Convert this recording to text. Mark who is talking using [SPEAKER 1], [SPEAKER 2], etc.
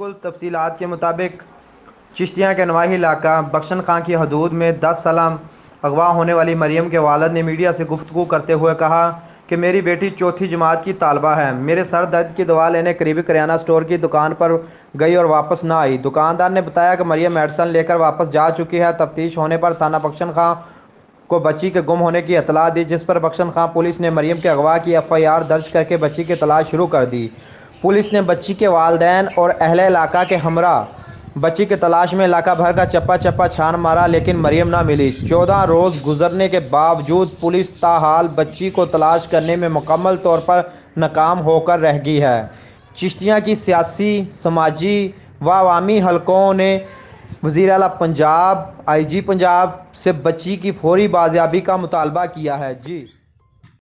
[SPEAKER 1] بالکل تفصیلات کے مطابق چشتیاں کے نواحی علاقہ بخشن خان کی حدود میں 10 سالہ اغوا ہونے والی مریم کے والد نے میڈیا سے گفتگو کرتے ہوئے کہا کہ میری بیٹی چوتھی جماعت کی طالبہ ہے۔ میرے سر درد کی دوا لینے قریبی کریانہ اسٹور کی دکان پر گئی اور واپس نہ آئی۔ دکاندار نے بتایا کہ مریم میڈیسن لے کر واپس جا چکی ہے۔ تفتیش ہونے پر تھانہ بخشن خان کو بچی کے گم ہونے کی اطلاع دی، جس پر بخشن خان پولیس نے مریم کے اغوا کی FIR درج کر کے بچی کی تلاش شروع کر دی۔ پولیس نے بچی کے والدین اور اہل علاقہ کے ہمراہ بچی کی تلاش میں علاقہ بھر کا چپا چپا چھان مارا، لیکن مریم نہ ملی۔ 14 روز گزرنے کے باوجود پولیس تاحال بچی کو تلاش کرنے میں مکمل طور پر ناکام ہو کر رہ گئی ہے۔ چشتیاں کی سیاسی، سماجی و عوامی حلقوں نے وزیر اعلیٰ پنجاب، IG پنجاب سے بچی کی فوری بازیابی کا مطالبہ کیا ہے۔